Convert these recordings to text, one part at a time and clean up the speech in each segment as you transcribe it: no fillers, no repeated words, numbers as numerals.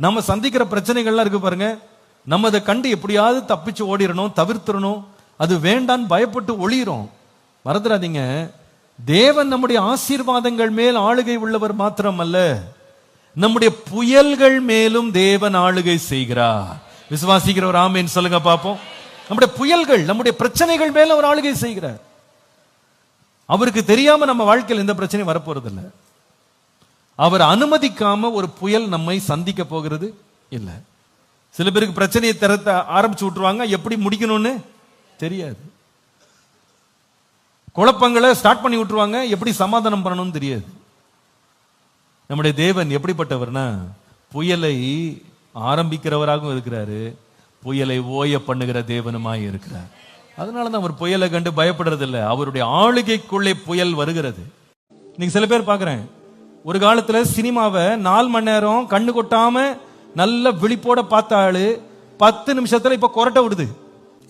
நம்ம சந்திக்கிற பிரச்சனைகள்லாம் இருக்கு பாருங்க, நம்ம அதை கண்டு எப்படியாவது தப்பிச்சு ஓடிடணும், தவிர்த்துடணும், அது வேண்டான்னு பயப்பட்டு ஒளியிறோம். மறந்துடாதீங்க, தேவன் நம்முடைய ஆசீர்வாதங்கள் மேல் ஆளுகை உள்ளவர் மாத்திரம் அல்ல, நம்முடைய புயல்கள் மேலும் தேவன் ஆளுகை செய்கிறார். விசுவாசிக்கிறவர் ஆமேன் சொல்லுங்க பாப்போம். நம்முடைய புயல்கள், நம்முடைய பிரச்சனைகள் மேல அவர் ஆளுகை செய்கிறார். அவருக்கு தெரியாம நம்ம வாழ்க்கையில் எந்த பிரச்சனையும் வரப்போறது இல்லை. அவர் அனுமதிக்காம ஒரு புயல் நம்மை சந்திக்க போகிறது இல்லை. சில பேருக்கு பிரச்சனையை திறத்த ஆரம்பிச்சு விட்டுருவாங்க, எப்படி முடிக்கணும்னு தெரியாது. குழப்பங்களை ஸ்டார்ட் பண்ணி விட்டுருவாங்க, எப்படி சமாதானம் பண்ணணும்னு தெரியாது. நம்முடைய தேவன் எப்படிப்பட்டவர்னா, புயலை ஆரம்பிக்கிறவராகவும் இருக்கிறாரு, புயலை ஓய பண்ணுகிற தேவனுமாய் இருக்கிறார். அதனாலதான் அவர் புயலை கண்டு பயப்படுறது இல்லை. அவருடைய ஆளுகைக்குள்ளே புயல் வருகிறது. இன்னைக்கு சில பேர் பாக்குறேன், ஒரு காலத்துல சினிமாவை 4 மணி நேரம் கண்ணு கொட்டாம நல்ல விழிப்போட பார்த்த ஆளு 10 நிமிஷத்துல இப்ப கொரட்டை விடுது.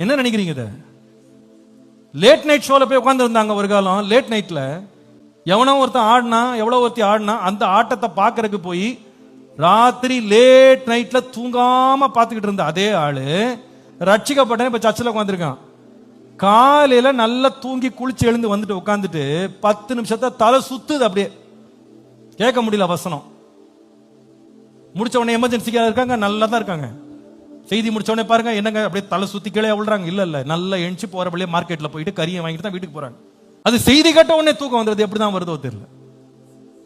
என்ன நினைக்கிறீங்க? இத லேட் நைட் ஷோல போய் உட்கார்ந்து இருந்தாங்க ஒரு காலம். லேட் நைட்ல எவனோ ஒருத்தன் ஆடினா, எவ்வளவு ஒருத்தி ஆடினா, அந்த ஆட்டத்தை பாக்குறதுக்கு போய் ராத்திரி லேட் நைட்ல தூங்காம பாத்துக்கிட்டு இருந்த அதே ஆளு ரட்சிக்கப்பட்ட இப்ப சர்ச்சில் உட்காந்துருக்கான். காலையில நல்லா தூங்கி குளிச்சு எழுந்து வந்துட்டு உட்காந்துட்டு 10 நிமிஷத்தை தலை சுத்துது, அப்படியே கேட்க முடியல வசனம். முடிச்ச உடனே எமர்ஜென்சிக்காக இருக்காங்க, நல்லா தான் இருக்காங்க. செய்தி முடிச்ச உடனே பாருங்க என்னங்க அப்படியே தலை சுத்தி கீழே விழுறாங்க. இல்ல நல்லா எஞ்சி போற வழியே மார்க்கெட்ல போயிட்டு கறியை வாங்கிட்டு தான் வீட்டுக்கு போறாங்க. அது செய்தி கேட்ட உடனே தூக்கம் வந்துடுது. எப்படிதான் வருதோ தெரியல.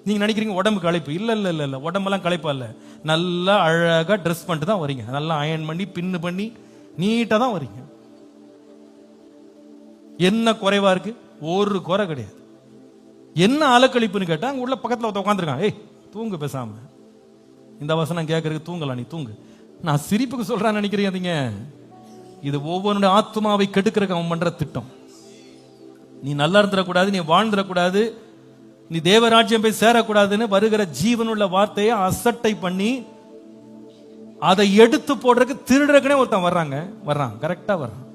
நீங்க நினைக்கிறீங்க உடம்பு களைப்பு. இல்ல இல்ல இல்ல இல்ல, உடம்பெல்லாம் களைப்பா இல்ல. நல்லா அழகா ட்ரெஸ் பண்ணிட்டு தான் வரீங்க, நல்லா அயன் பண்ணி பின்னு பண்ணி நீட்டா தான் வரீங்க. என்ன குறைவா இருக்கு? ஒரு குறை கிடையாது. என்ன அலக்கழிப்புன்னு கேட்டா, அங்க உள்ள பக்கத்துல உட்காந்துருக்கான், ஏய் தூங்கு பேசாம, இந்த வசனம் கேட்கறதுக்கு தூங்கலாம், நீ தூங்கு. நான் சிரிப்புக்கு சொல்றேன்னு நினைக்கிறீங்க? இது ஒவ்வொருடைய ஆத்மாவை கெடுக்கிறதுக்கு அவன் பண்ற திட்டம். நீ நல்லா இருந்துடக்கூடாது, நீ வாழ்ந்துடக்கூடாது, நீ தேவராஜ்யம் போய் சேரக்கூடாதுன்னு வருகிற ஜீவனுள்ள வார்த்தையை அசட்டை பண்ணி அதை எடுத்து போடுறதுக்கு திருடுறதுக்குனே ஒருத்தன் வர்றான். கரெக்டா வர்றான்.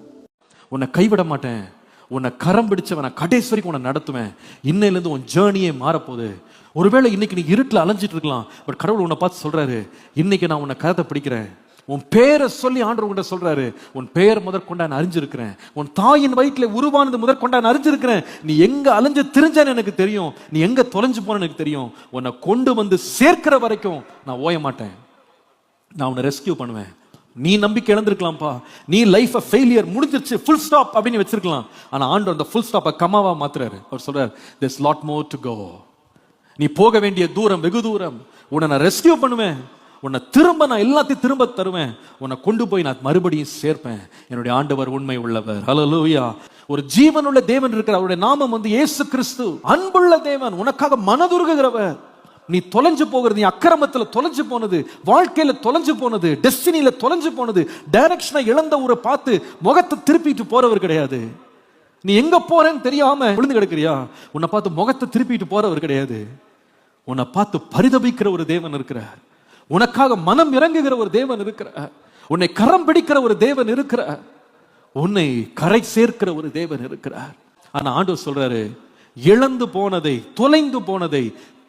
உன்னை கைவிட மாட்டேன், உன்னை கரம் பிடிச்சவன் கடைசி வரைக்கும் உன்னை நடத்துவேன், இன்னையில இருந்து உன் ஜேர்னியே மாறப்போகுது. ஒருவேளை இன்னைக்கு நீ இருட்டில் அலைஞ்சிட்டு இருக்கலாம், பட் கடவுள் உன்னை பார்த்து சொல்றாரு, இன்னைக்கு நான் உன்னை கரத்தை பிடிக்கிறேன். உன் பேரை சொல்லி ஆண்டவர் உன்கிட்ட சொல்றாரு, உன் பெயர் முதற்கொண்டா நான் அறிஞ்சிருக்கிறேன், உன் தாயின் வயிற்றில் உருவானது முதற்கொண்டா நான் அறிஞ்சிருக்கிறேன், நீ எங்க அலைஞ்சு திரிஞ்சான்னு எனக்கு தெரியும், நீ எங்க தொலைஞ்சு போன எனக்கு தெரியும், உன்னை கொண்டு வந்து சேர்க்கிற வரைக்கும் நான் ஓய மாட்டேன், நான் உன்னை ரெஸ்கியூ பண்ணுவேன். நீ நம்பிக்கை இழந்திருக்கலாம்ப்பா, நீ லைஃப் ஃபெயிலியர் முடிஞ்சிருச்சு ஃபுல் ஸ்டாப் அப்படின்னு வச்சிருக்கலாம். ஆனா ஆண்டவர் அந்த ஃபுல் ஸ்டாப்பை கமாவா மாத்துறாரு. அவர் சொல்றாரு, there's lot more to go. நீ போக வேண்டிய தூரம் வெகு தூரம். உன்னை நான் ரெஸ்கியூ பண்ணுவேன், உன்னை திரும்ப நான் எல்லாத்தையும் திரும்ப தருவேன், உன்னை கொண்டு போய் நான் மறுபடியும் சேர்ப்பேன். என்னுடைய ஆண்டவர் உண்மை உள்ளவர். ஹல்லேலூயா. ஒரு ஜீவனுள்ள தேவன் இருக்கிறார். அவருடைய நாமம் வந்து இயேசு கிறிஸ்து. அன்புள்ள தேவன், உனக்காக மனதுருகுகிறவர். நீ தொலைஞ்சு போகிறது, நீ அக்கிரமத்துல தொலைஞ்சு போனது, வாழ்க்கையில தொலைஞ்சு போனது, டெஸ்டினில தொலைஞ்சு போனது, டைரக்ஷனை இழந்த ஊரை பார்த்து முகத்தை திருப்பிட்டு போறவர் கிடையாது. நீ எங்க போறேன்னு தெரியாம விழுந்து கிடக்கிறியா, உன்னை பார்த்து முகத்தை திருப்பிட்டு போறவர் கிடையாது. உன்னை பார்த்து பரிதபிக்கிற ஒரு தேவன் இருக்கிறார். உனக்காக மனம் இறங்குகிற ஒரு தேவன் இருக்கிறார். உன்னை கரம் பிடிக்கிற ஒரு தேவன் இருக்கிறார். உன்னை கரை சேர்க்கிற ஒரு தேவன் இருக்கிறார். ஆனா ஆண்டவர் சொல்றாரு, இழந்து போனதை, தொலைந்து போனதை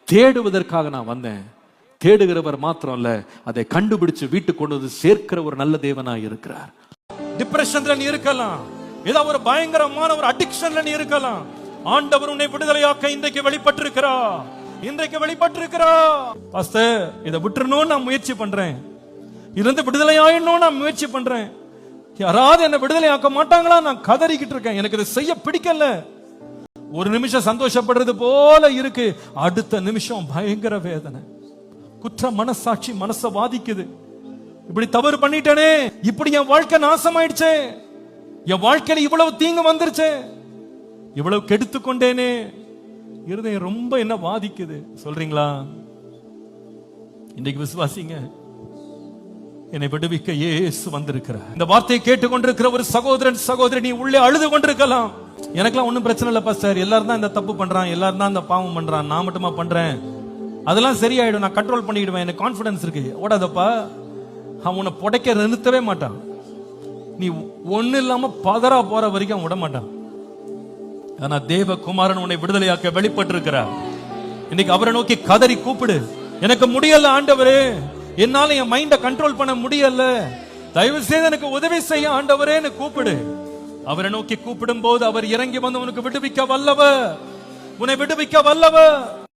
தேடுவதற்காக நான் வந்தேன். தேடுகிறவர் மாத்திரம் இல்ல, அதை கண்டுபிடிச்சு வீட்டுக்கு கொண்டு வந்து சேர்க்கிற ஒரு நல்ல தேவனாய் இருக்கிறார். டிப்ரெஷன்ல நீ இருக்கலாம், ஏதாவது ஒரு பயங்கரமான ஒரு அடிக்ஷன்ல நீ இருக்கலாம். ஆண்டவர் உன்னை விடுதலையாக்க இன்றைக்கு வெளிப்பட்டிருக்கிறார். இன்றைக்கு வெளிப்பட்டிருக்கிறார். பாஸ்டர், இதை விட்டுறணும்னு நான் முயற்சி பண்றேன், இருந்து விடுதலையாயிடணும் நான் முயற்சி பண்றேன், யாராவது என்ன விடுதலையாக்க மாட்டாங்களா நான் கதறிக்கிட்டு இருக்கேன், எனக்கு இதை செய்ய பிடிக்கல. ஒரு நிமிஷம் சந்தோஷப்படுறது போல இருக்கு, அடுத்த நிமிஷம் பயங்கர வேதனை, குற்ற மனசாட்சி மனசை வாதிக்குது. இப்படி தவறு பண்ணிட்டேனே, இப்படி என் வாழ்க்கை நாசமாயிடுச்சே, என் வாழ்க்கையில இவ்வளவு தீங்கு வந்துருச்சே, இவ்வளவு கெடுத்து கொண்டேனே, இருதயம் ரொம்ப என்ன வாதிக்குது. சொல்றீங்களா? இன்னைக்கு விசுவாசிங்க, என்னை விடுவிக்க இயேசு வந்திருக்கிறார். இந்த வார்த்தையை கேட்டுக்கொண்டிருக்கிற ஒரு சகோதரன் சகோதரி, நீ உள்ளே அழுது கொண்டிருக்கலாம். எனக்கெல்லாம் ஒன்றும் பிரச்சனை இல்லை பாஸ்டர், எல்லாரும் தான் இந்த தப்பு பண்றான், எல்லாரும் தான் இந்த பாவம் பண்றான், நான் மட்டுமா பண்றேன், அதெல்லாம் சரியாயிடும், நான் கண்ட்ரோல் பண்ணிடுவேன், எனக்கு கான்பிடன்ஸ் இருக்கு. ஓடாதப்பா, அவன் உன்னை புடைக்க நிறுத்தவே மாட்டான். நீ ஒண்ணு இல்லாம பதறா போற வரைக்கும் விட மாட்டான். ஆனா தேவகுமாரன் உன்னை விடுதலையாக்க வெளிப்பட்டிருக்கிறார். இன்னைக்கு அவரை நோக்கி கதறி கூப்பிடு, எனக்கு முடியல ஆண்டவரே, என்னால என் மைண்ட கண்ட்ரோல் பண்ண முடியல, தயவு செய்து எனக்கு உதவி செய்ய ஆண்டவரேன்னு கூப்பிடு. அவரை நோக்கி கூப்பிடும் போது அவர் இறங்கி வந்து உனக்கு விடுவிக்க வல்லவர், உன்னை விடுவிக்க வல்லவர்.